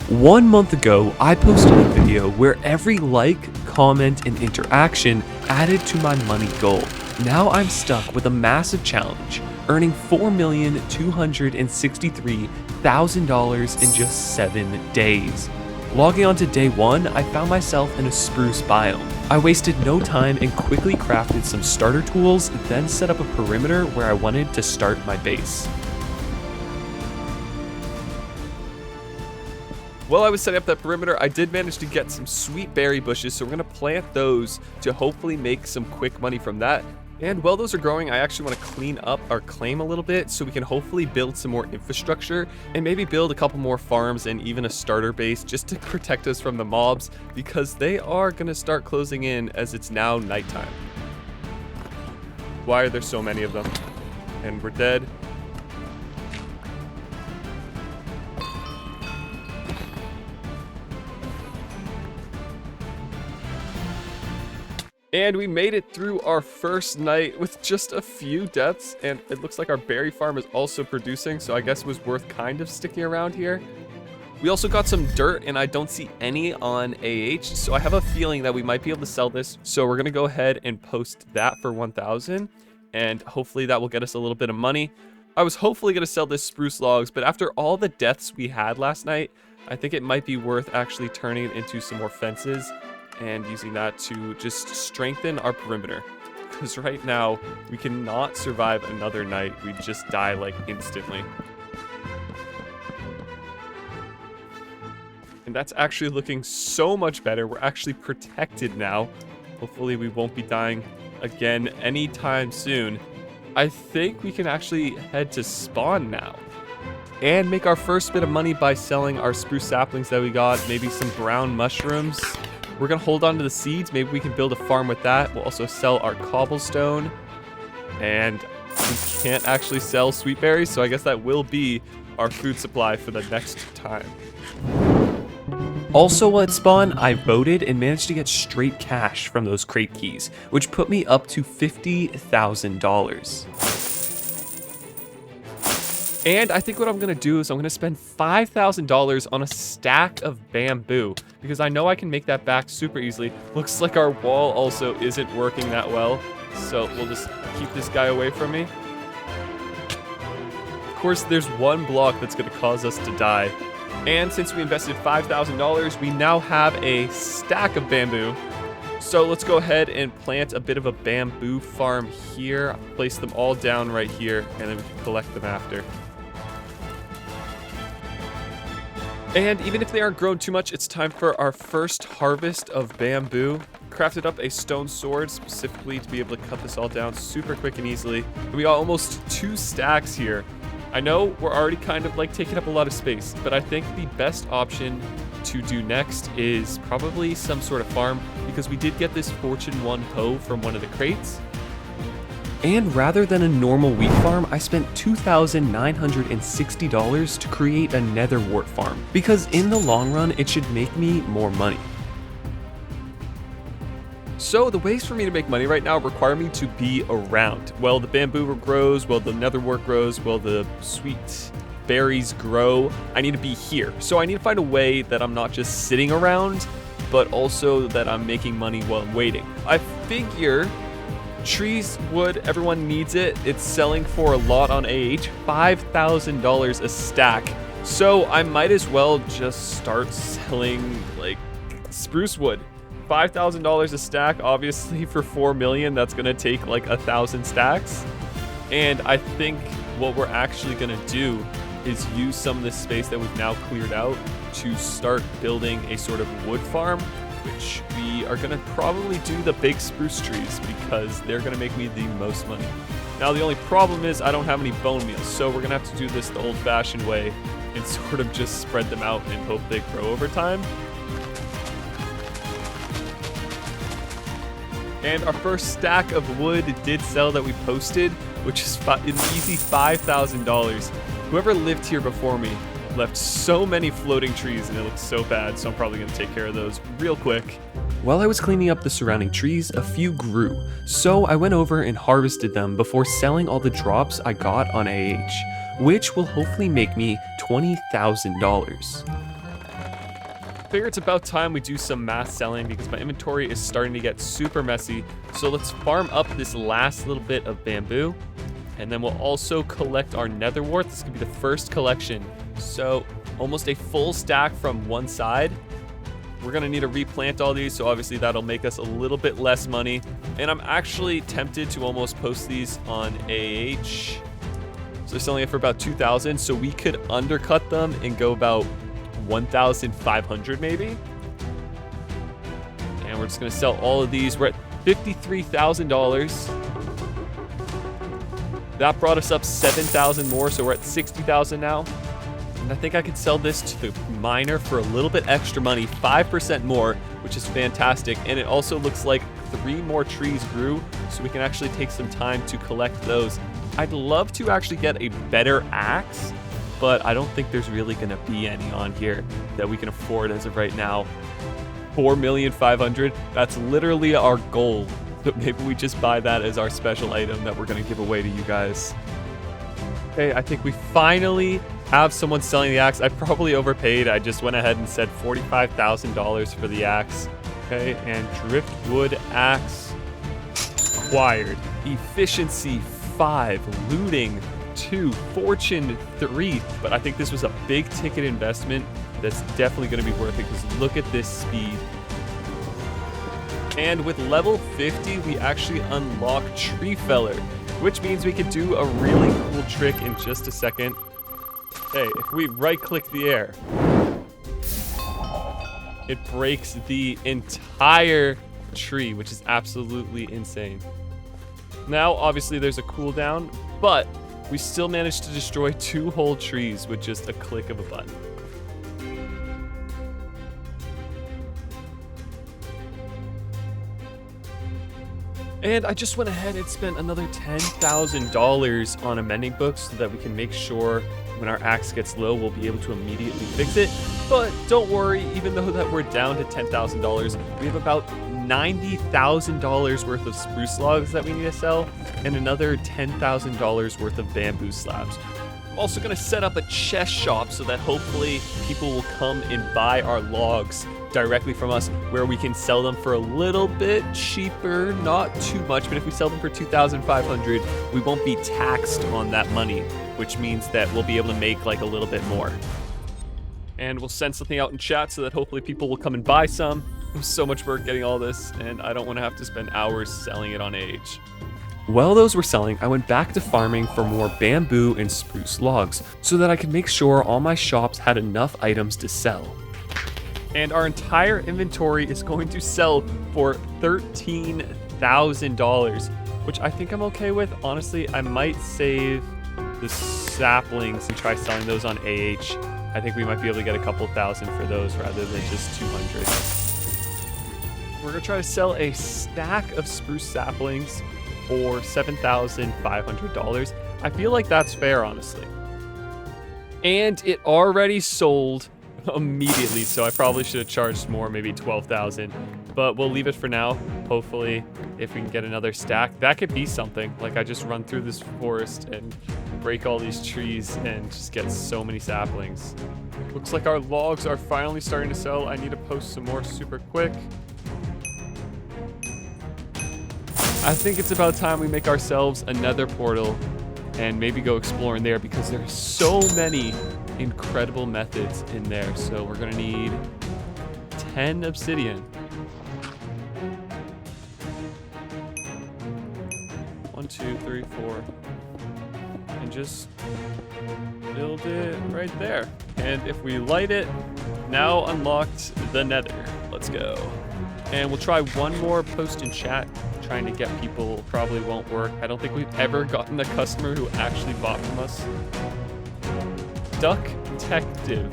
1 month ago, I posted a video where every like, comment, and interaction added to my money goal. Now I'm stuck with a massive challenge, earning $4,263,000 in just 7 days. Logging on to day 1, I found myself in a spruce biome. I wasted no time and quickly crafted some starter tools, then set up a perimeter where I wanted to start my base. While I was setting up that perimeter, I did manage to get some sweet berry bushes, so we're going to plant those to hopefully make some quick money from that. And while those are growing, I actually want to clean up our claim a little bit so we can hopefully build some more infrastructure and maybe build a couple more farms and even a starter base just to protect us from the mobs, because they are going to start closing in as it's now nighttime. Why are there so many of them? And we're dead. And we made it through our first night with just a few deaths, and it looks like our berry farm is also producing, so I guess it was worth kind of sticking around here. We also got some dirt, and I don't see any on AH, so I have a feeling that we might be able to sell this. So we're going to go ahead and post that for 1,000, and hopefully that will get us a little bit of money. I was hopefully going to sell this spruce logs, but after all the deaths we had last night, I think it might be worth actually turning it into some more fences and using that to just strengthen our perimeter, because right now we cannot survive another night. We just die like instantly. And that's actually looking so much better. We're actually protected now. Hopefully we won't be dying again anytime soon. I think we can actually head to spawn now and make our first bit of money by selling our spruce saplings that we got, maybe some brown mushrooms. We're going to hold on to the seeds. Maybe we can build a farm with that. We'll also sell our cobblestone. And we can't actually sell sweet berries, so I guess that will be our food supply for the next time. Also at spawn, I voted and managed to get straight cash from those crate keys, which put me up to $50,000. And I think what I'm going to do is I'm going to spend $5,000 on a stack of bamboo, because I know I can make that back super easily. Looks like our wall also isn't working that well, so we'll just keep this guy away from me. Of course, there's one block that's going to cause us to die. And since we invested $5,000, we now have a stack of bamboo. So let's go ahead and plant a bit of a bamboo farm here. Place them all down right here, and then we can collect them after. And even if they aren't grown too much, it's time for our first harvest of bamboo. Crafted up a stone sword specifically to be able to cut this all down super quick and easily. And we got almost 2 stacks here. I know we're already kind of like taking up a lot of space, but I think the best option to do next is probably some sort of farm, because we did get this Fortune 1 hoe from one of the crates. And rather than a normal wheat farm, I spent $2,960 to create a nether wart farm, because in the long run, it should make me more money. So the ways for me to make money right now require me to be around. Well, the bamboo grows, well, the nether wart grows, well, the sweet berries grow. I need to be here. So I need to find a way that I'm not just sitting around, but also that I'm making money while I'm waiting. I figure trees, wood, everyone needs it. It's selling for a lot on AH, $5,000 a stack. So I might as well just start selling like spruce wood. $5,000 a stack, obviously for 4 million, that's gonna take like 1,000 stacks. And I think what we're actually gonna do is use some of this space that we've now cleared out to start building a sort of wood farm, which we are going to probably do the big spruce trees, because they're going to make me the most money. Now, the only problem is I don't have any bone meal, so we're going to have to do this the old-fashioned way and sort of just spread them out and hope they grow over time. And our first stack of wood did sell that we posted, which is an easy $5,000. Whoever lived here before me left so many floating trees, and it looks so bad, so I'm probably going to take care of those real quick. While I was cleaning up the surrounding trees, a few grew, so I went over and harvested them before selling all the drops I got on AH, which will hopefully make me $20,000. figure it's about time we do some mass selling because my inventory is starting to get super messy. So let's farm up this last little bit of bamboo. And then we'll also collect our nether wart. This could be the first collection. So almost a full stack from one side. We're gonna need to replant all these, so obviously that'll make us a little bit less money. And I'm actually tempted to almost post these on AH. So they're selling it for about 2,000, so we could undercut them and go about 1,500 maybe. And we're just gonna sell all of these. We're at $53,000. That brought us up 7,000 more, so we're at 60,000 now. And I think I could sell this to the miner for a little bit extra money, 5% more, which is fantastic. And it also looks like 3 more trees grew, so we can actually take some time to collect those. I'd love to actually get a better axe, but I don't think there's really gonna be any on here that we can afford as of right now. 4,500,000, that's literally our goal. So maybe we just buy that as our special item that we're gonna give away to you guys. Okay, I think we finally have someone selling the axe. I probably overpaid. I just went ahead and said $45,000 for the axe. Okay, and driftwood axe acquired. Efficiency 5, looting 2, fortune 3. But I think this was a big ticket investment that's definitely going to be worth it because look at this speed. And with level 50, we actually unlock tree feller, which means we could do a really cool trick in just a second. Hey, if we right-click the air, it breaks the entire tree, which is absolutely insane. Now, obviously, there's a cooldown, but we still managed to destroy 2 whole trees with just a click of a button. And I just went ahead and spent another $10,000 on a mending book so that we can make sure when our axe gets low, we'll be able to immediately fix it. But don't worry, even though that we're down to $10,000, we have about $90,000 worth of spruce logs that we need to sell and another $10,000 worth of bamboo slabs. I'm also going to set up a chest shop so that hopefully people will come and buy our logs directly from us, where we can sell them for a little bit cheaper, not too much, but if we sell them for $2,500, we won't be taxed on that money, which means that we'll be able to make like a little bit more. And we'll send something out in chat so that hopefully people will come and buy some. It was so much work getting all this, and I don't want to have to spend hours selling it on AH. While those were selling, I went back to farming for more bamboo and spruce logs so that I could make sure all my shops had enough items to sell. And our entire inventory is going to sell for $13,000, which I think I'm okay with. Honestly, I might save the saplings and try selling those on AH. I think we might be able to get a couple thousand for those rather than just 200. We're gonna try to sell a stack of spruce saplings for $7,500. I feel like that's fair, honestly. And it already sold immediately, so I probably should have charged more, maybe 12,000, but we'll leave it for now. Hopefully, if we can get another stack, that could be something. Like I just run through this forest and break all these trees and just get so many saplings. Looks like our logs are finally starting to sell. I need to post some more super quick. I think it's about time we make ourselves a nether portal and maybe go exploring there because there's so many incredible methods in there. So we're gonna need 10 obsidian. 1, 2, 3, 4. And just build it right there. And if we light it, now unlocked the nether. Let's go. And we'll try one more post in chat. Trying to get people probably won't work. I don't think we've ever gotten a customer who actually bought from us. Duck Detective.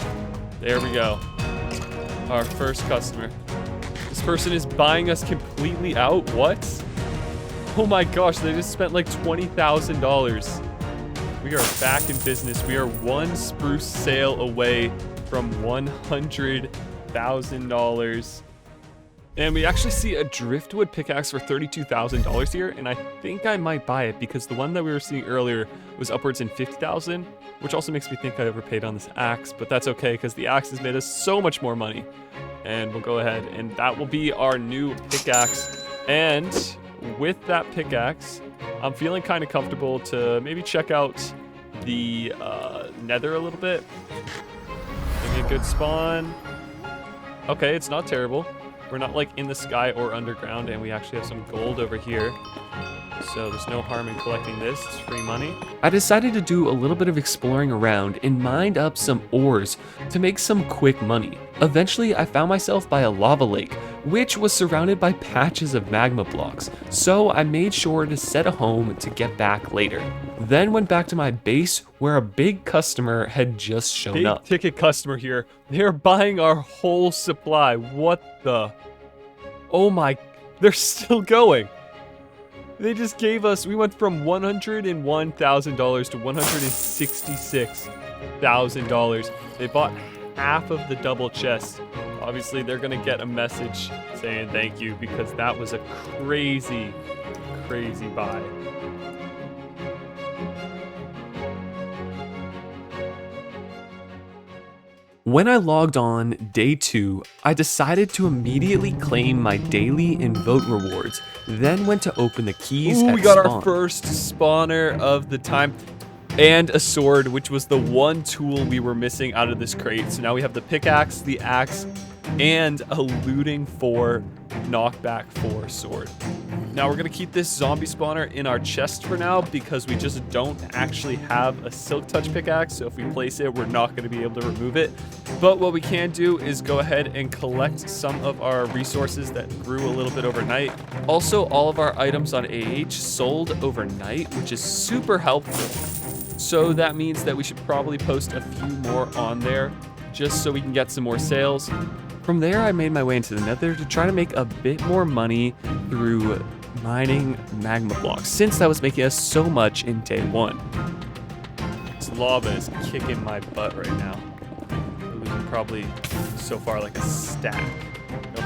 There we go. Our first customer. This person is buying us completely out. What? Oh my gosh, they just spent like $20,000. We are back in business. We are one spruce sale away from $100,000. And we actually see a driftwood pickaxe for $32,000 here, and I think I might buy it because the one that we were seeing earlier was upwards in $50,000, which also makes me think I overpaid on this axe, but that's okay because the axe has made us so much more money. And we'll go ahead, and that will be our new pickaxe. And with that pickaxe, I'm feeling kind of comfortable to maybe check out the nether a little bit. Maybe a good spawn. Okay, it's not terrible. We're not like in the sky or underground, and we actually have some gold over here. So there's no harm in collecting this. It's free money. I decided to do a little bit of exploring around and mined up some ores to make some quick money. Eventually, I found myself by a lava lake, which was surrounded by patches of magma blocks, so I made sure to set a home to get back later. Then went back to my base where a big customer had just shown up. Big ticket customer here. They're buying our whole supply. What the? Oh my, they're still going. They just gave us, we went from $101,000 to $166,000. They bought half of the double chest. Obviously, they're gonna get a message saying thank you because that was a crazy, crazy buy. When I logged on day 2, I decided to immediately claim my daily and vote rewards, then went to open the keys at we got spawn. our first spawner of the time. And a sword, which was the one tool we were missing out of this crate. So now we have the pickaxe, the axe, and a looting 4, knockback 4 sword. Now we're gonna keep this zombie spawner in our chest for now because we just don't actually have a silk touch pickaxe. So if we place it, we're not gonna be able to remove it. But what we can do is go ahead and collect some of our resources that grew a little bit overnight. Also, all of our items on AH sold overnight, which is super helpful. So that means that we should probably post a few more on there just so we can get some more sales. From there, I made my way into the nether to try to make a bit more money through mining magma blocks, since that was making us so much in day 1. This lava is kicking my butt right now. We're losing probably so far like a stack. Nope.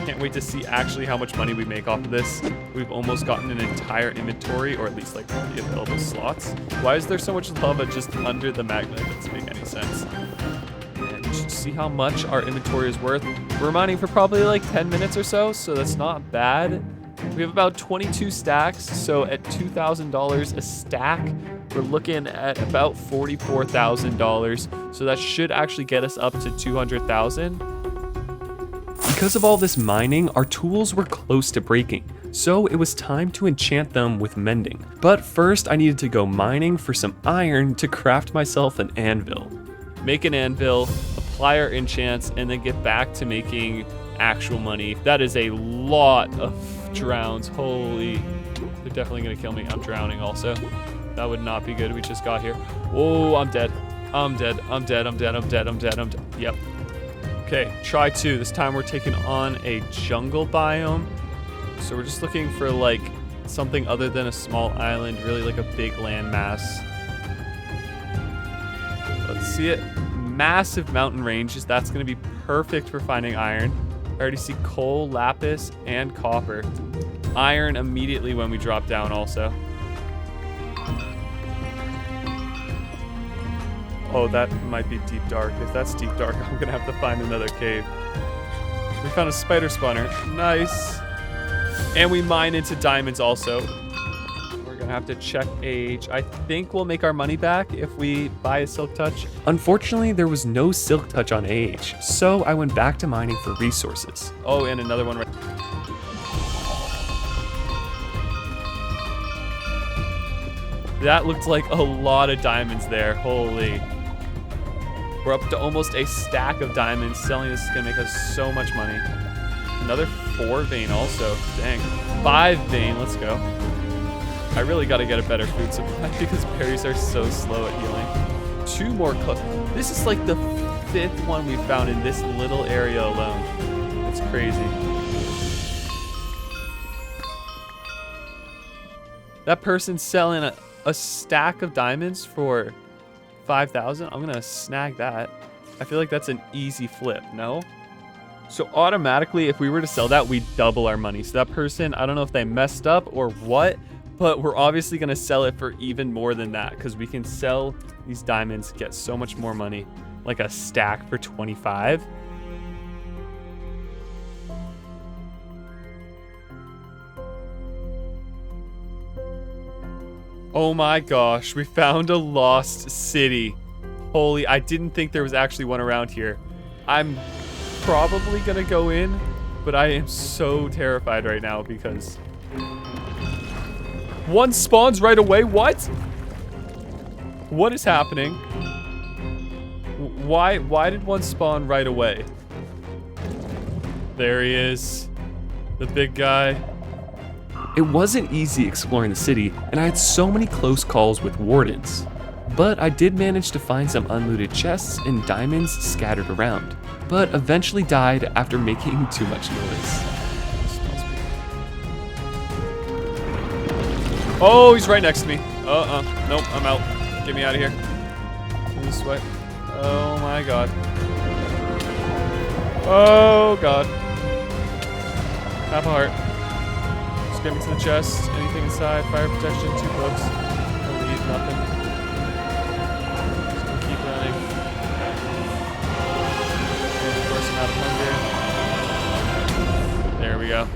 Can't wait to see actually how much money we make off of this. We've almost gotten an entire inventory, or at least like all the available slots. Why is there so much lava just under the magma? That doesn't make any sense. And you should see how much our inventory is worth. We're mining for probably like 10 minutes or so that's not bad. We have about 22 stacks, so at $2,000 a stack, we're looking at about $44,000. So that should actually get us up to 200,000. Because of all this mining, our tools were close to breaking, so it was time to enchant them with mending. But first, I needed to go mining for some iron to craft myself an anvil. Make an anvil, apply our enchants, and then get back to making actual money. That is a lot of drowns. Holy, they're definitely gonna kill me. I'm drowning also. That would not be good. We just got here. Oh, I'm dead. I'm dead. I'm dead. I'm dead. I'm dead. I'm dead. I'm dead. Yep. Okay, try 2. This time we're taking on a jungle biome. So we're just looking for like something other than a small island, really like a big land mass. Let's see it. Massive mountain ranges. That's gonna be perfect for finding iron. I already see coal, lapis, and copper. Iron immediately when we drop down also. Oh, that might be deep dark. If that's deep dark, I'm gonna have to find another cave. We found a spider spawner. Nice. And we mine into diamonds also. We're gonna have to check age. I think we'll make our money back if we buy a silk touch. Unfortunately, there was no silk touch on AH, so I went back to mining for resources. Oh, and another one right. That looked like a lot of diamonds there. Holy. We're up to almost a stack of diamonds. Selling this is gonna make us so much money. Another 4 vein also. Dang. 5 vein, let's go. I really gotta get a better food supply because berries are so slow at healing. 2 more This is like the 5th one we found in this little area alone. It's crazy. That person's selling a stack of diamonds for 5,000. I'm gonna snag that. I feel like that's an easy flip, no? So automatically, if we were to sell that, we double our money. So that person, I don't know if they messed up or what, but we're obviously gonna sell it for even more than that because we can sell these diamonds, get so much more money. like a stack for 25. Oh my gosh, we found a lost city. Holy, I didn't think there was actually one around here. I'm probably gonna go in, but I am so terrified right now because one spawns right away. What? What is happening? Why did one spawn right away? There he is, the big guy. It wasn't easy exploring the city, and I had so many close calls with wardens. But I did manage to find some unlooted chests and diamonds scattered around, but eventually died after making too much noise. Oh, he's right next to me. Nope, I'm out. Get me out of here. This way. Oh my god. Oh god. Half a heart. Just get me to the chest. Anything inside? Fire protection, 2 books. No lead, nothing. Just gonna keep running. And of course, I'm out of hunger. There we go.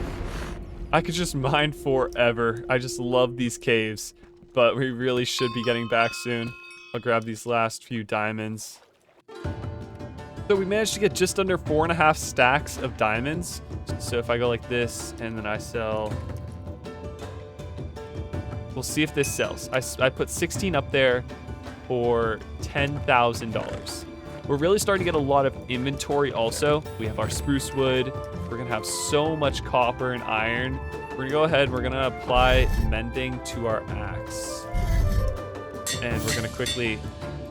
I could just mine forever. I just love these caves, but we really should be getting back soon. I'll grab these last few diamonds. So we managed to get just under 4.5 stacks of diamonds. So if I go like this and then I sell, we'll see if this sells. I put 16 up there for $10,000. We're really starting to get a lot of inventory also. We have our spruce wood. We're gonna have so much copper and iron. We're gonna go ahead, we're gonna apply mending to our axe. And we're gonna quickly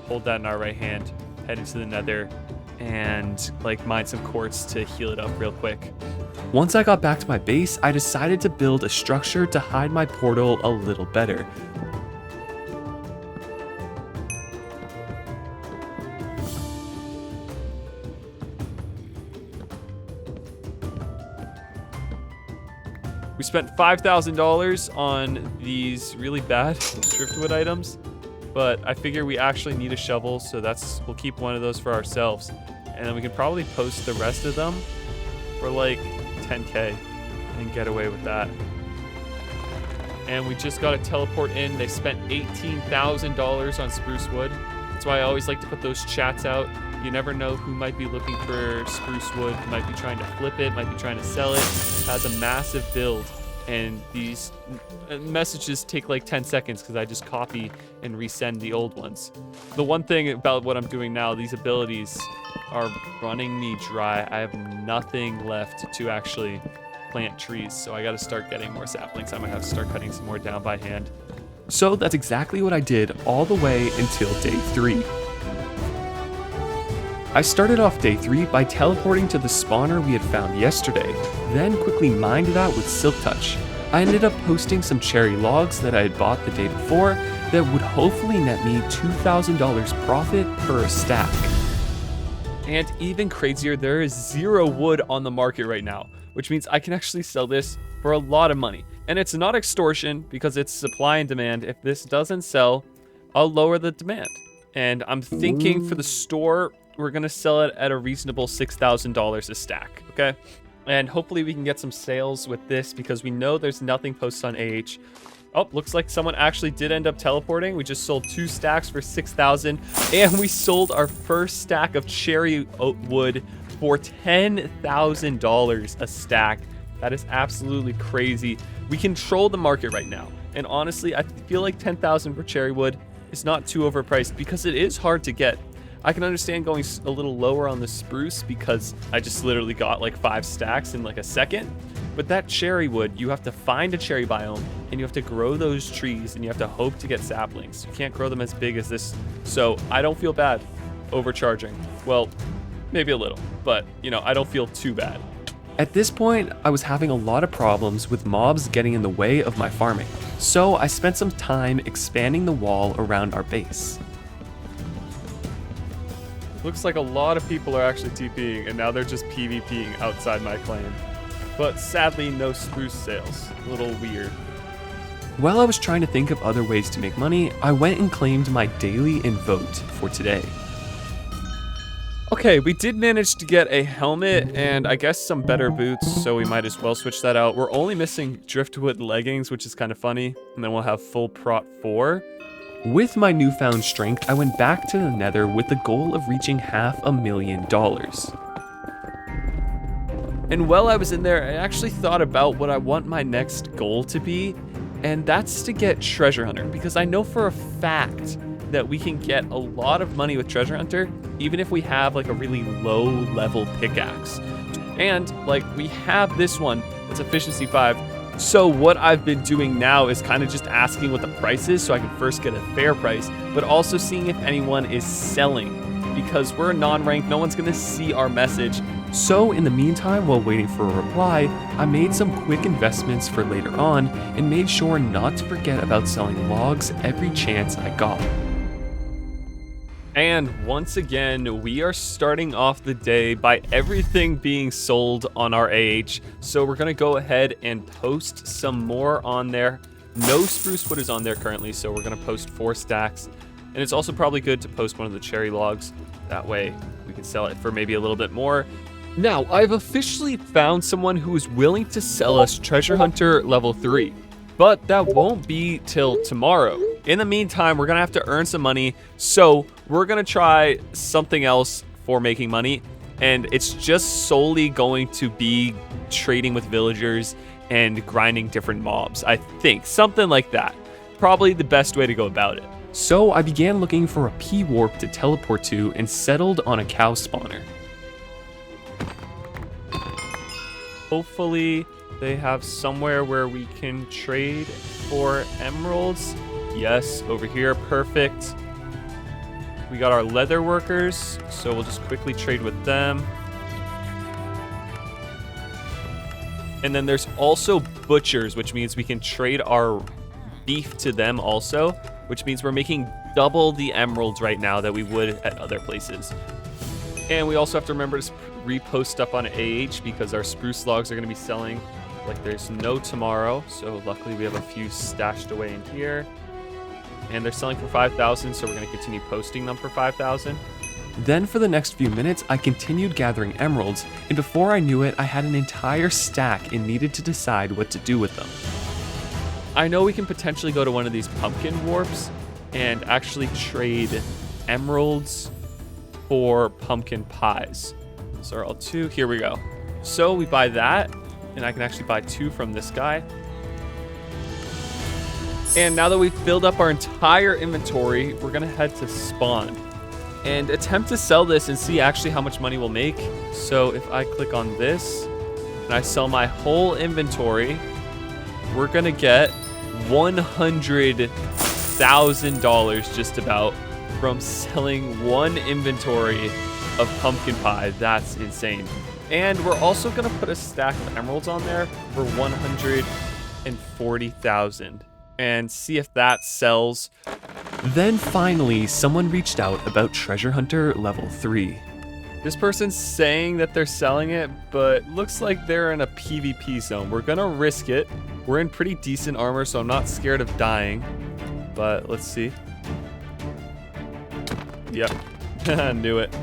hold that in our right hand, head into the nether, and like mine some quartz to heal it up real quick. Once I got back to my base, I decided to build a structure to hide my portal a little better. We spent $5,000 on these really bad driftwood items, but I figure we actually need a shovel, so we'll keep one of those for ourselves. And then we can probably post the rest of them for like 10K and get away with that. And we just got a teleport in. They spent $18,000 on spruce wood. That's why I always like to put those chats out. You never know who might be looking for spruce wood, might be trying to flip it, might be trying to sell it. It has a massive build, and these messages take like 10 seconds because I just copy and resend the old ones. The one thing about what I'm doing now, these abilities are running me dry. I have nothing left to actually plant trees, so I gotta start getting more saplings. I might have to start cutting some more down by hand. So that's exactly what I did all the way until day 3. I started off day 3 by teleporting to the spawner we had found yesterday, then quickly mined it out with Silk Touch. I ended up posting some cherry logs that I had bought the day before that would hopefully net me $2,000 profit per stack. And even crazier, there is 0 wood on the market right now, which means I can actually sell this for a lot of money. And it's not extortion because it's supply and demand. If this doesn't sell, I'll lower the demand. And I'm thinking for the store, we're gonna sell it at a reasonable $6,000 a stack, okay? And hopefully we can get some sales with this because we know there's nothing posted on AH. Oh, looks like someone actually did end up teleporting. We just sold 2 stacks for 6,000, and we sold our first stack of cherry wood for $10,000 a stack. That is absolutely crazy. We control the market right now, and honestly, I feel like 10,000 for cherry wood is not too overpriced because it is hard to get. I can understand going a little lower on the spruce because I just literally got like 5 stacks in like a second. But that cherry wood, you have to find a cherry biome and you have to grow those trees and you have to hope to get saplings. You can't grow them as big as this. So I don't feel bad overcharging. Well, maybe a little, but you know, I don't feel too bad. At this point, I was having a lot of problems with mobs getting in the way of my farming. So I spent some time expanding the wall around our base. Looks like a lot of people are actually TPing, and now they're just PvPing outside my claim. But sadly, no spruce sales. A little weird. While I was trying to think of other ways to make money, I went and claimed my daily in vote for today. Okay, we did manage to get a helmet and I guess some better boots, so we might as well switch that out. We're only missing driftwood leggings, which is kind of funny, and then we'll have full prot 4. With my newfound strength, I went back to the nether with the goal of reaching $500,000. And while I was in there, I actually thought about what I want my next goal to be, and that's to get Treasure Hunter, because I know for a fact that we can get a lot of money with Treasure Hunter, even if we have like a really low level pickaxe. And like we have this one, it's efficiency 5. So what I've been doing now is kind of just asking what the price is so I can first get a fair price, but also seeing if anyone is selling, because we're a non-ranked, no one's gonna see our message. So in the meantime, while waiting for a reply, I made some quick investments for later on and made sure not to forget about selling logs every chance I got. And once again, we are starting off the day by everything being sold on our AH. So we're gonna go ahead and post some more on there. No spruce wood is on there currently, so we're gonna post 4 stacks. And it's also probably good to post one of the cherry logs. That way we can sell it for maybe a little bit more. Now, I've officially found someone who is willing to sell us Treasure Hunter level 3. But that won't be till tomorrow. In the meantime, we're gonna have to earn some money, so we're gonna try something else for making money, and it's just solely going to be trading with villagers and grinding different mobs. I think something like that. Probably the best way to go about it. So I began looking for a P-warp to teleport to and settled on a cow spawner. Hopefully they have somewhere where we can trade for emeralds. Yes, over here, perfect. We got our leather workers, so we'll just quickly trade with them. And then there's also butchers, which means we can trade our beef to them also, which means we're making double the emeralds right now that we would at other places. And we also have to remember to repost stuff on AH because our spruce logs are going to be selling like there's no tomorrow. So luckily we have a few stashed away in here. And they're selling for 5,000, so we're going to continue posting them for 5,000. Then for the next few minutes, I continued gathering emeralds, and before I knew it, I had an entire stack and needed to decide what to do with them. I know we can potentially go to one of these pumpkin warps and actually trade emeralds for pumpkin pies. So all 2, here we go. So we buy that, and I can actually buy 2 from this guy. And now that we've filled up our entire inventory, we're gonna head to spawn and attempt to sell this and see actually how much money we'll make. So if I click on this and I sell my whole inventory, we're gonna get $100,000 just about from selling one inventory of pumpkin pie. That's insane. And we're also gonna put a stack of emeralds on there for 140,000 and see if that sells. Then finally, someone reached out about Treasure Hunter level 3. This person's saying that they're selling it, but looks like they're in a PvP zone. We're gonna risk it. We're in pretty decent armor, so I'm not scared of dying, but let's see. Yep, knew it.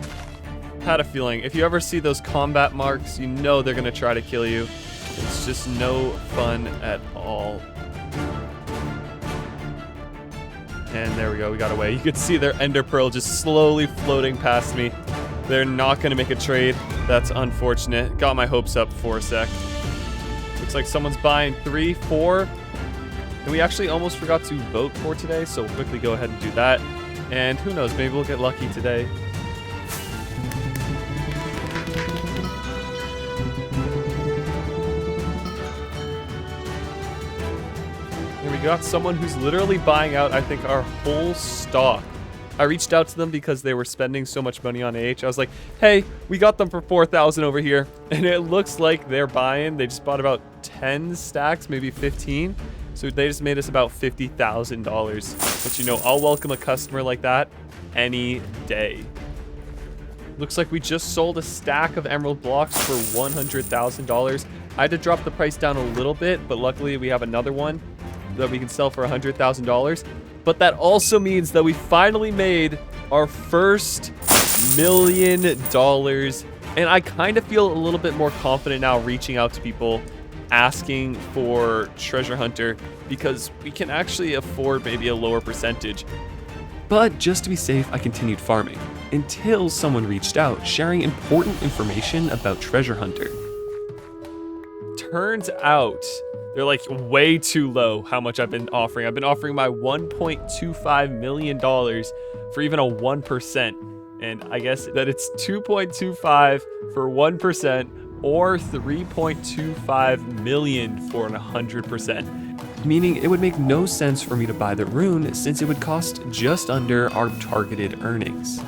Had a feeling. If you ever see those combat marks, you know they're gonna try to kill you. It's just no fun at all. And there we go, we got away. You could see their ender pearl just slowly floating past me. They're not gonna make a trade. That's unfortunate. Got my hopes up for a sec. Looks like someone's buying 3, 4. And we actually almost forgot to vote for today, so we'll quickly go ahead and do that. And who knows, maybe we'll get lucky today. We got someone who's literally buying out, I think, our whole stock. I reached out to them because they were spending so much money on AH. I was like, hey, we got them for 4,000 over here. And it looks like they're buying. They just bought about 10 stacks, maybe 15. So they just made us about $50,000. But you know, I'll welcome a customer like that any day. Looks like we just sold a stack of emerald blocks for $100,000. I had to drop the price down a little bit, but luckily we have another one that we can sell for $100,000. But that also means that we finally made our first million. And I kind of feel a little bit more confident now reaching out to people asking for treasure hunter because we can actually afford maybe a lower percentage. But just to be safe, I continued farming until someone reached out sharing important information about treasure hunter. Turns out they're like way too low how much I've been offering. I've been offering my $1.25 million for even a 1%. And I guess that it's 2.25 for 1% or 3.25 million for 100%. Meaning it would make no sense for me to buy the rune since it would cost just under our targeted earnings.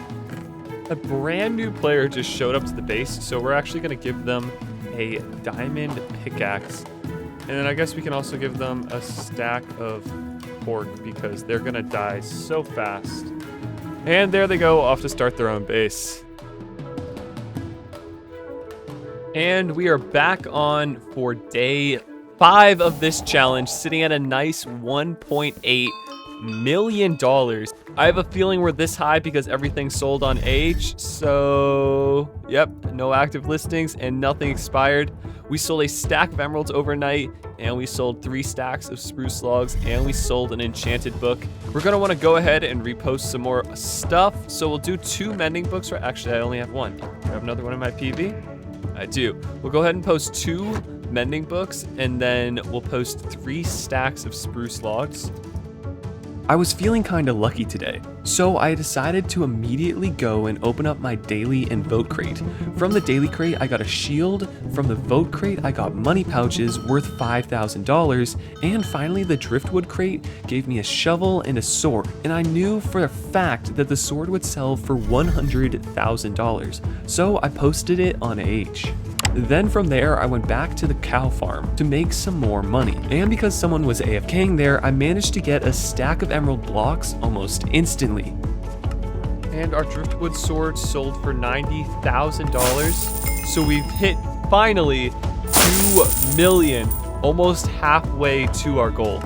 A brand new player just showed up to the base, so we're actually going to give them a diamond pickaxe. And then I guess we can also give them a stack of pork because they're going to die so fast. And there they go, off to start their own base. And we are back on for day 5 of this challenge, sitting at a nice $1.8 million. I have a feeling we're this high because everything sold on age. So, yep, no active listings and nothing expired. We sold a stack of emeralds overnight, and we sold 3 stacks of spruce logs, and we sold an enchanted book. We're gonna wanna go ahead and repost some more stuff. So we'll do 2 mending books, or actually I only have 1. Do I have another one in my PV? I do. We'll go ahead and post 2 mending books, and then we'll post 3 stacks of spruce logs. I was feeling kinda lucky today, so I decided to immediately go and open up my daily and vote crate. From the daily crate, I got a shield. From the vote crate, I got money pouches worth $5,000. And finally, the driftwood crate gave me a shovel and a sword. And I knew for a fact that the sword would sell for $100,000. So I posted it on AH. Then from there, I went back to the cow farm to make some more money. And because someone was AFKing there, I managed to get a stack of emerald blocks almost instantly. And our driftwood sword sold for $90,000. So we've hit, finally, 2 million, almost halfway to our goal.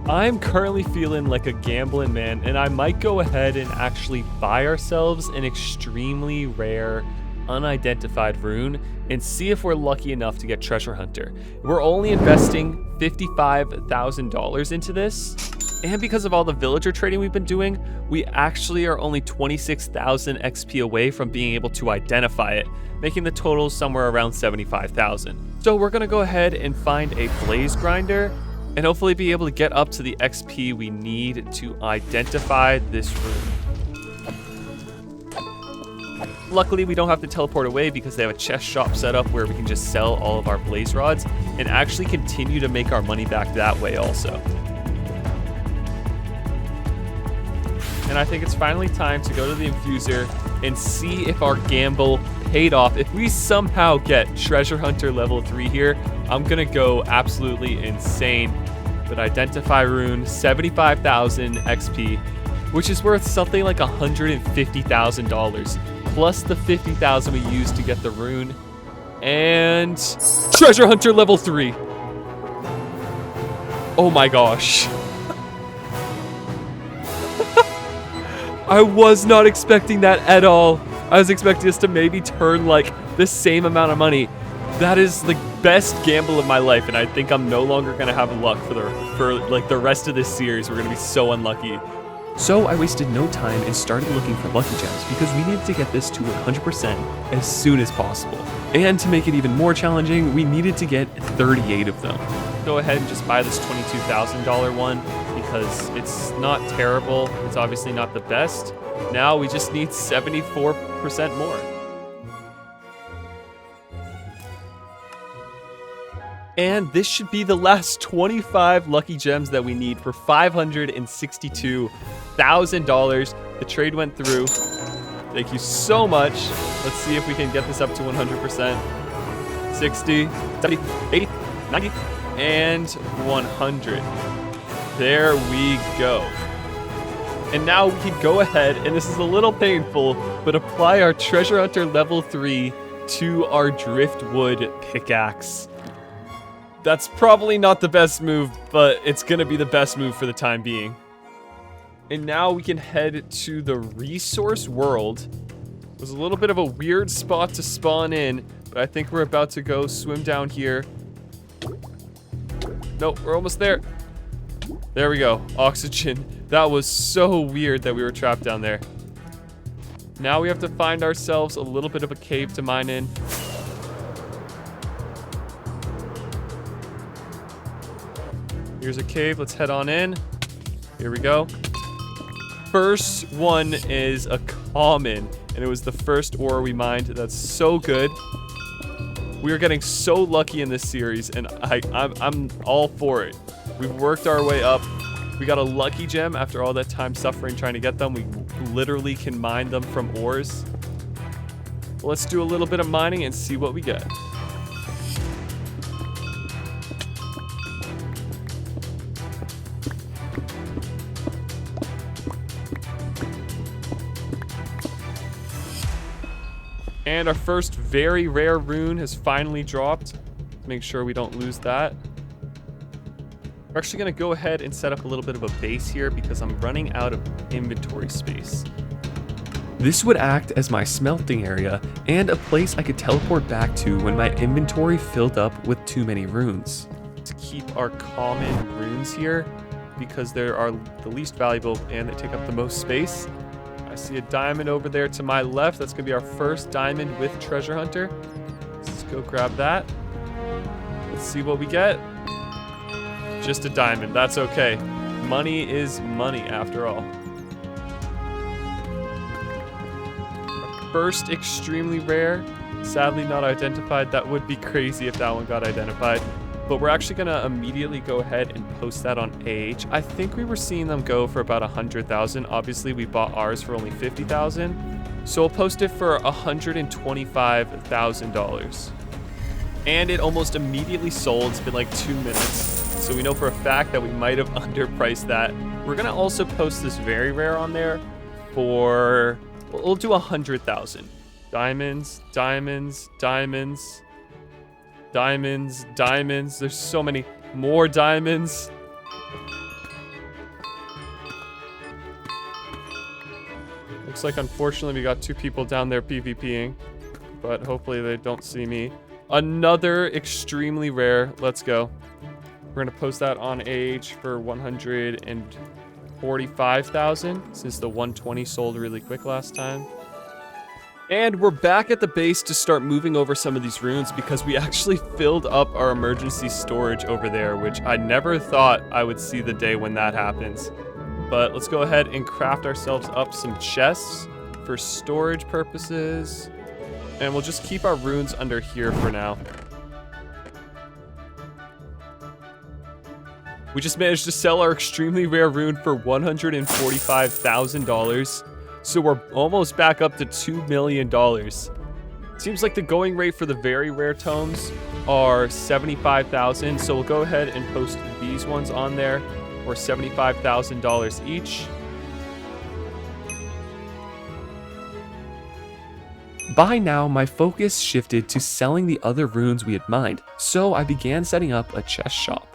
I'm currently feeling like a gambling man, and I might go ahead and actually buy ourselves an extremely rare unidentified rune and see if we're lucky enough to get treasure hunter. We're only investing $55,000 into this, and because of all the villager trading we've been doing, we actually are only 26,000 XP away from being able to identify it, making the total somewhere around 75,000. So we're gonna go ahead and find a blaze grinder and hopefully be able to get up to the XP we need to identify this rune. Luckily, we don't have to teleport away because they have a chest shop set up where we can just sell all of our blaze rods and actually continue to make our money back that way also. And I think it's finally time to go to the infuser and see if our gamble paid off. If we somehow get treasure hunter level 3 here, I'm gonna go absolutely insane. But identify rune, 75,000 XP, which is worth something like $150,000. Plus the 50,000 we used to get the rune, and treasure hunter level 3. Oh my gosh. I was not expecting that at all. I was expecting us to maybe turn like the same amount of money. That is the best gamble of my life, and I think I'm no longer gonna have luck for like the rest of this series. We're gonna be so unlucky. So I wasted no time and started looking for lucky gems because we needed to get this to 100% as soon as possible. And to make it even more challenging, we needed to get 38 of them. Go ahead and just buy this $22,000 one because it's not terrible. It's obviously not the best. Now we just need 74% more. And this should be the last 25 lucky gems that we need for $562,000. The trade went through. Thank you so much. Let's see if we can get this up to 100%. 60, 70, 80, 90, and 100. There we go. And now we can go ahead, and this is a little painful, but apply our treasure hunter level 3 to our driftwood pickaxe. That's probably not the best move, but it's gonna be the best move for the time being. And now we can head to the resource world. It was a little bit of a weird spot to spawn in, but I think we're about to go swim down here. Nope, we're almost there. There we go. Oxygen. That was so weird that we were trapped down there. Now we have to find ourselves a little bit of a cave to mine in. Here's a cave. Let's head on in. Here we go. First one is a common, and it was the first ore we mined. That's so good. We are getting so lucky in this series, and I'm all for it. We've worked our way up. We got a lucky gem after all that time suffering trying to get them. We literally can mine them from ores. Let's do a little bit of mining and see what we get. And our first very rare rune has finally dropped. Let's make sure we don't lose that. We're actually going to go ahead and set up a little bit of a base here because I'm running out of inventory space. This would act as my smelting area and a place I could teleport back to when my inventory filled up with too many runes. To keep our common runes here because they are the least valuable and they take up the most space. I see a diamond over there to my left. That's going to be our first diamond with Treasure Hunter. Let's go grab that. Let's see what we get. Just a diamond. That's okay. Money is money after all. First extremely rare. Sadly not identified. That would be crazy if that one got identified. But we're actually going to immediately go ahead and post that on AH. I think we were seeing them go for about 100,000. Obviously, we bought ours for only 50,000. So we'll post it for $125,000. And it almost immediately sold. It's been like 2 minutes. So we know for a fact that we might have underpriced that. We're going to also post this very rare on there for, we'll do 100,000. Diamonds, diamonds, diamonds, diamonds, diamonds. There's so many more diamonds. Looks like unfortunately we got 2 people down there PvPing, but hopefully they don't see me. Another extremely rare. Let's go. We're going to post that on AH for 145,000 since the 120 sold really quick last time. And we're back at the base to start moving over some of these runes because we actually filled up our emergency storage over there, which I never thought I would see the day when that happens. But let's go ahead and craft ourselves up some chests for storage purposes. And we'll just keep our runes under here for now. We just managed to sell our extremely rare rune for $145,000. So we're almost back up to $2 million. Seems like the going rate for the very rare tomes are 75,000. So we'll go ahead and post these ones on there for $75,000 each. By now, my focus shifted to selling the other runes we had mined, so I began setting up a chest shop.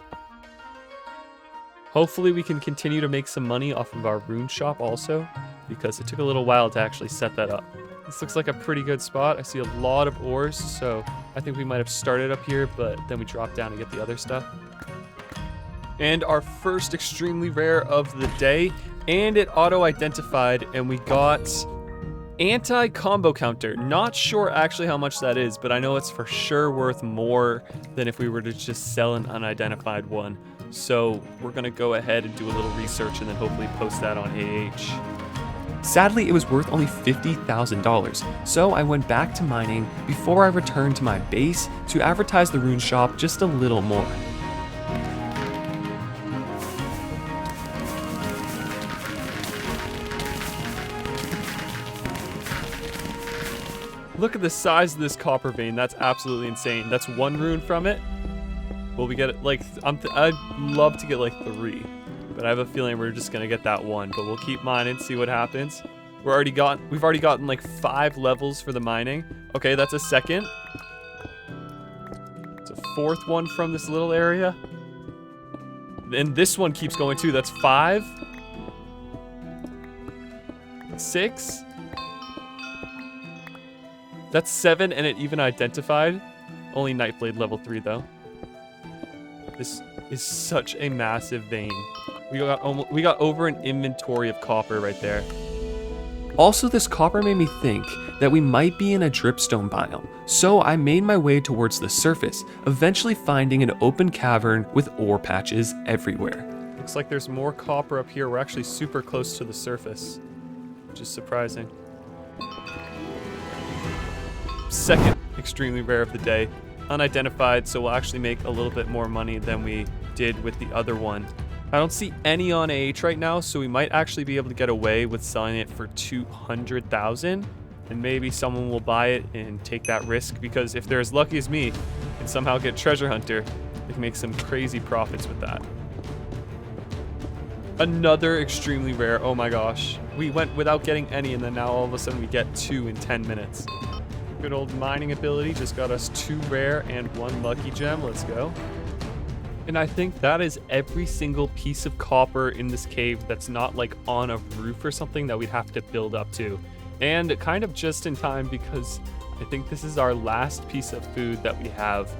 Hopefully we can continue to make some money off of our rune shop also, because it took a little while to actually set that up. This looks like a pretty good spot. I see a lot of ores, so I think we might have started up here, but then we dropped down to get the other stuff. And our first extremely rare of the day, and it auto-identified, and we got anti-combo counter. Not sure actually how much that is, but I know it's for sure worth more than if we were to just sell an unidentified one. So we're going to go ahead and do a little research and then hopefully post that on AH. Sadly, it was worth only $50,000, so I went back to mining before I returned to my base to advertise the rune shop just a little more. Look at the size of this copper vein. That's absolutely insane. That's 1 rune from it. Will we get it? Like, I'd love to get like 3, but I have a feeling we're just gonna get that 1. But we'll keep mining, see what happens. We've already gotten like 5 levels for the mining. Okay, that's a second. It's a 4th one from this little area. And this one keeps going too. That's 5. 6? That's 7, and it even identified. Only Nightblade level 3, though. This is such a massive vein. We got over an inventory of copper right there. Also, this copper made me think that we might be in a dripstone biome, so I made my way towards the surface, eventually finding an open cavern with ore patches everywhere. Looks like there's more copper up here. We're actually super close to the surface, which is surprising. Second extremely rare of the day. Unidentified, so we'll actually make a little bit more money than we did with the other one. I don't see any on AH right now, so we might actually be able to get away with selling it for 200,000, and maybe someone will buy it and take that risk, because if they're as lucky as me and somehow get Treasure Hunter, they can make some crazy profits with that. Another extremely rare. Oh my gosh. We went without getting any, and then now all of a sudden we get 2 in 10 minutes. Good old mining ability just got us 2 rare and 1 lucky gem. Let's go. And I think that is every single piece of copper in this cave that's not like on a roof or something that we'd have to build up to. And kind of just in time, because I think this is our last piece of food that we have.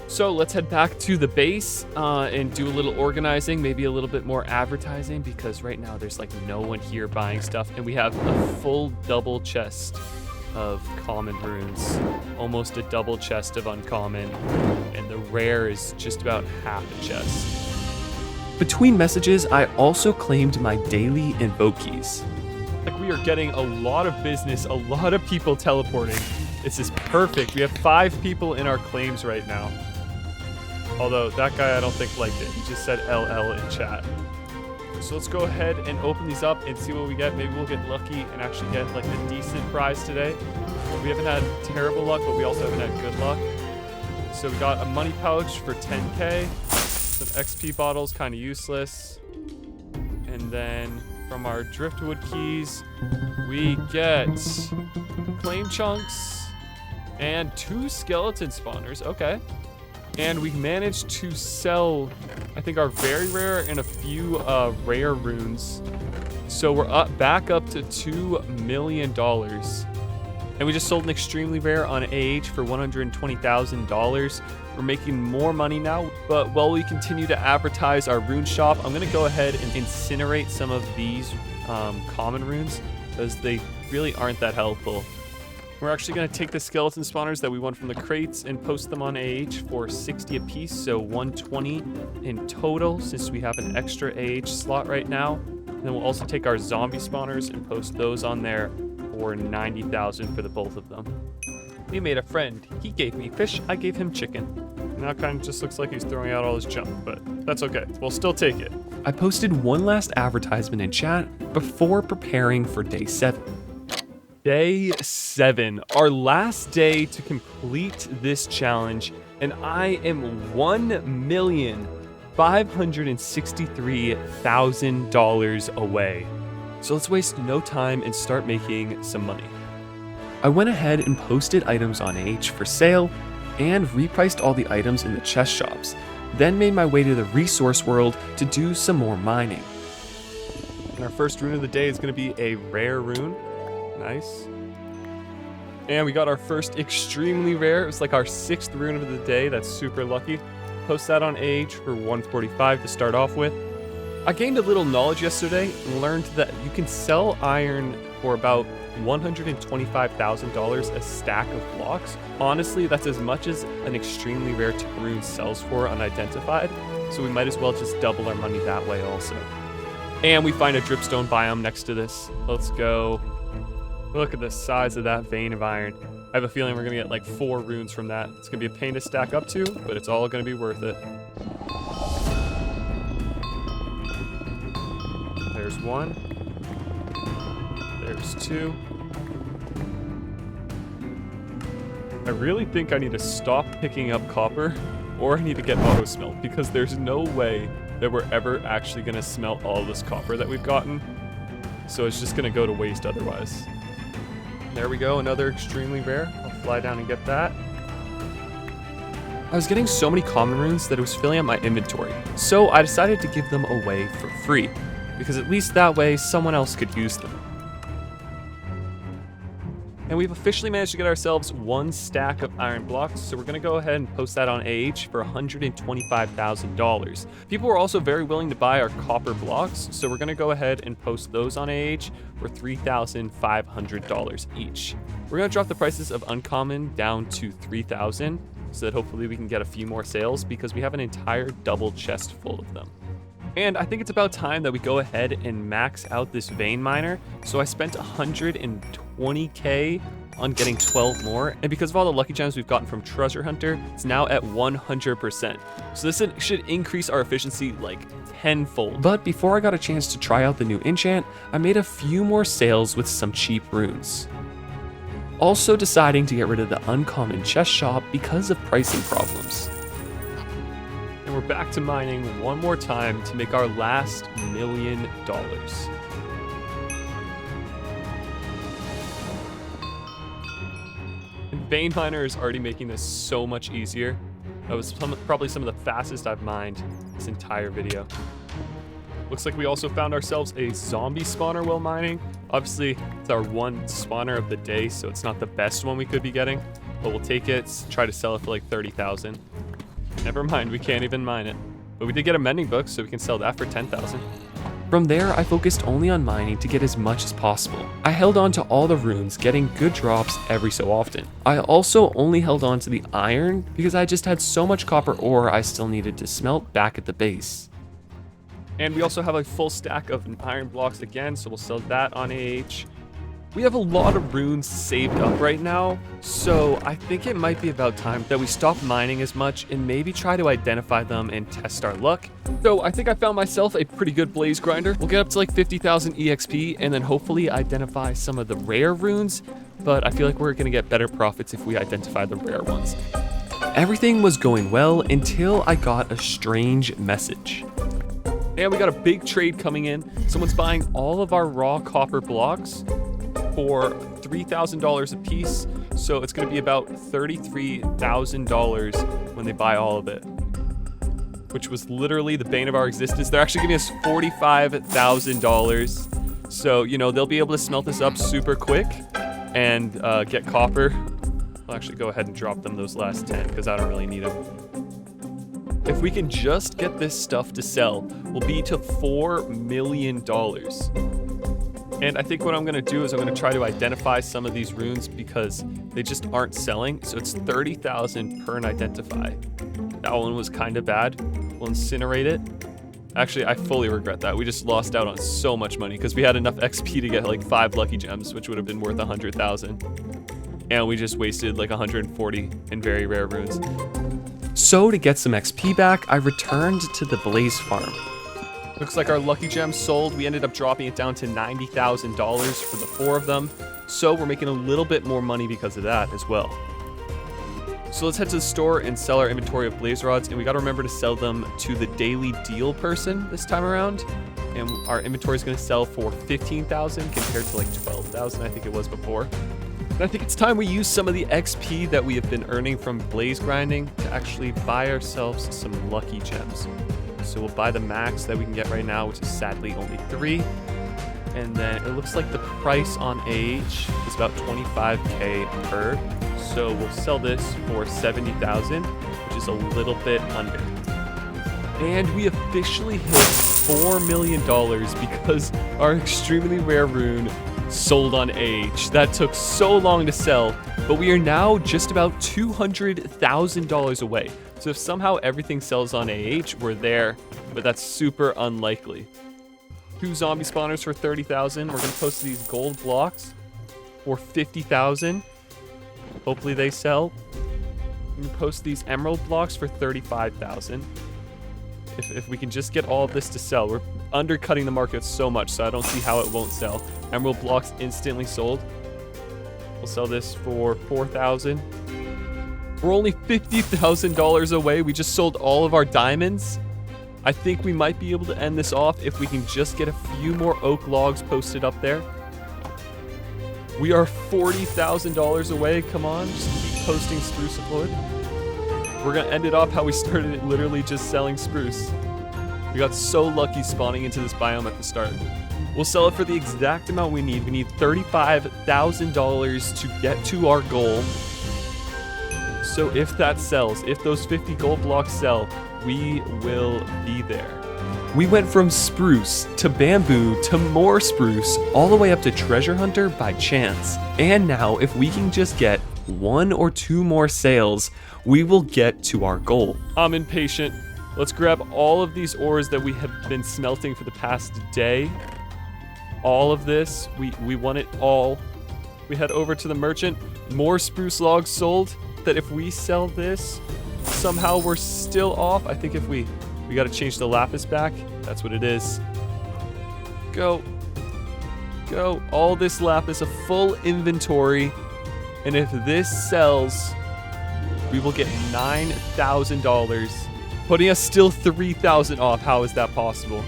So let's head back to the base and do a little organizing, maybe a little bit more advertising, because right now there's like no one here buying stuff, and we have a full double chest of common runes, almost a double chest of uncommon, and the rare is just about half a chest. Between messages, I also claimed my daily invoke keys. Like, we are getting a lot of business, a lot of people teleporting. This is perfect. We have 5 people in our claims right now. Although that guy I don't think liked it. He just said LL in chat. So let's go ahead and open these up and see what we get. Maybe we'll get lucky and actually get like a decent prize today. We haven't had terrible luck, but we also haven't had good luck. So we got a money pouch for 10k. Some XP bottles, kind of useless. And then from our driftwood keys, we get flame chunks and 2 skeleton spawners. Okay. And we managed to sell, I think, our very rare and a few rare runes. So we're back up to $2 million. And we just sold an extremely rare on AH for $120,000. We're making more money now. But while we continue to advertise our rune shop, I'm going to go ahead and incinerate some of these common runes, because they really aren't that helpful. We're actually going to take the skeleton spawners that we won from the crates and post them on AH for 60 a piece, so 120 in total, since we have an extra AH slot right now. And then we'll also take our zombie spawners and post those on there for 90,000 for the both of them. We made a friend. He gave me fish, I gave him chicken. And now it kind of just looks like he's throwing out all his junk, but that's okay. We'll still take it. I posted one last advertisement in chat before preparing for day 7. Day 7, our last day to complete this challenge, and I am $1,563,000 away. So let's waste no time and start making some money. I went ahead and posted items on AH for sale and repriced all the items in the chest shops, then made my way to the resource world to do some more mining. And our first rune of the day is going to be a rare rune. Nice. And we got our first extremely rare. It was like our 6th rune of the day. That's super lucky. Post that on AH for 145 to start off with. I gained a little knowledge yesterday and learned that you can sell iron for about $125,000 a stack of blocks. Honestly, that's as much as an extremely rare rune sells for unidentified. So we might as well just double our money that way also. And we find a dripstone biome next to this. Let's go. Look at the size of that vein of iron. I have a feeling we're going to get like 4 runes from that. It's going to be a pain to stack up to, but it's all going to be worth it. There's 1. There's 2. I really think I need to stop picking up copper, or I need to get auto smelt, because there's no way that we're ever actually going to smelt all this copper that we've gotten. So it's just going to go to waste otherwise. There we go, another extremely rare. I'll fly down and get that. I was getting so many common runes that it was filling up my inventory, so I decided to give them away for free, because at least that way someone else could use them. And we've officially managed to get ourselves 1 stack of iron blocks, so we're gonna go ahead and post that on AH for $125,000. People were also very willing to buy our copper blocks, so we're gonna go ahead and post those on AH for $3,500 each. We're gonna drop the prices of uncommon down to 3,000, so that hopefully we can get a few more sales because we have an entire double chest full of them. And I think it's about time that we go ahead and max out this vein miner. So I spent 120k on getting 12 more. And because of all the lucky gems we've gotten from Treasure Hunter, it's now at 100%. So this should increase our efficiency like tenfold. But before I got a chance to try out the new enchant, I made a few more sales with some cheap runes. Also deciding to get rid of the uncommon chest shop because of pricing problems. And we're back to mining one more time to make our last $1 million. And Vein Miner is already making this so much easier. That was probably some of the fastest I've mined this entire video. Looks like we also found ourselves a zombie spawner while mining. Obviously, it's our one spawner of the day, so it's not the best one we could be getting, but we'll take it, try to sell it for like 30,000. Never mind, we can't even mine it. But we did get a mending book, so we can sell that for 10,000. From there, I focused only on mining to get as much as possible. I held on to all the runes, getting good drops every so often. I also only held on to the iron because I just had so much copper ore I still needed to smelt back at the base. And we also have a full stack of iron blocks again, so we'll sell that on AH. We have a lot of runes saved up right now, so I think it might be about time that we stop mining as much and maybe try to identify them and test our luck. So I think I found myself a pretty good blaze grinder. We'll get up to like 50,000 EXP and then hopefully identify some of the rare runes, but I feel like we're gonna get better profits if we identify the rare ones. Everything was going well until I got a strange message. And we got a big trade coming in. Someone's buying all of our raw copper blocks for $3,000 a piece, so it's going to be about $33,000 when they buy all of it, which was literally the bane of our existence. They're actually giving us $45,000, so you know they'll be able to smelt this up super quick and get copper. I'll actually go ahead and drop them those last 10 because I don't really need them. If we can just get this stuff to sell, we'll be to $4 million. And I think what I'm gonna do is I'm gonna try to identify some of these runes because they just aren't selling. So it's 30,000 per identify. That one was kind of bad. We'll incinerate it. Actually, I fully regret that. We just lost out on so much money because we had enough XP to get like 5 lucky gems, which would have been worth 100,000. And we just wasted like 140 in very rare runes. So to get some XP back, I returned to the Blaze Farm. Looks like our lucky gems sold. We ended up dropping it down to $90,000 for the 4 of them. So we're making a little bit more money because of that as well. So let's head to the store and sell our inventory of blaze rods. And we got to remember to sell them to the daily deal person this time around. And our inventory is going to sell for 15,000 compared to like 12,000 I think it was before. And I think it's time we use some of the XP that we have been earning from blaze grinding to actually buy ourselves some lucky gems. So we'll buy the max that we can get right now, which is sadly only 3. And then it looks like the price on AH is about 25k per. So we'll sell this for 70,000, which is a little bit under. And we officially hit $4 million because our extremely rare rune sold on AH. That took so long to sell, but we are now just about $200,000 away. So if somehow everything sells on AH, we're there, but that's super unlikely. 2 zombie spawners for 30,000. We're gonna post these gold blocks for 50,000. Hopefully they sell. We're gonna post these emerald blocks for 35,000. If we can just get all of this to sell, we're undercutting the market so much, so I don't see how it won't sell. Emerald blocks instantly sold. We'll sell this for 4,000. We're only $50,000 away. We just sold all of our diamonds. I think we might be able to end this off if we can just get a few more oak logs posted up there. We are $40,000 away. Come on, just keep posting spruce of wood. We're gonna end it off how we started it, literally just selling spruce. We got so lucky spawning into this biome at the start. We'll sell it for the exact amount we need. We need $35,000 to get to our goal. So if that sells, if those 50 gold blocks sell, we will be there. We went from spruce to bamboo to more spruce, all the way up to treasure hunter by chance. And now if we can just get 1 or 2 more sales, we will get to our goal. I'm impatient. Let's grab all of these ores that we have been smelting for the past day. All of this, we want it all. We head over to the merchant. More spruce logs sold. That if we sell this, somehow we're still off. I think if we got to change the lapis back. That's what it is. Go. All this lapis, a full inventory. And if this sells, we will get $9,000, putting us still 3,000 off. How is that possible?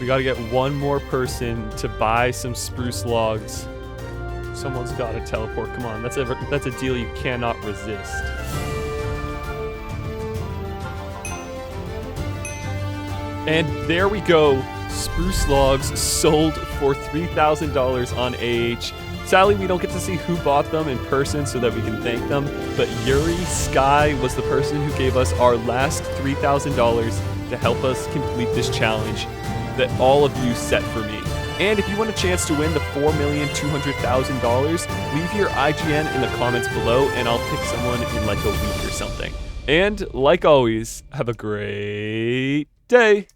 We got to get one more person to buy some spruce logs. Someone's got to teleport. Come on, that's a deal you cannot resist. And there we go. Spruce logs sold for $3,000 on AH. Sadly, we don't get to see who bought them in person so that we can thank them. But Yuri Sky was the person who gave us our last $3,000 to help us complete this challenge that all of you set for me. And if you want a chance to win the $4,200,000, leave your IGN in the comments below and I'll pick someone in like a week or something. And like always, have a great day.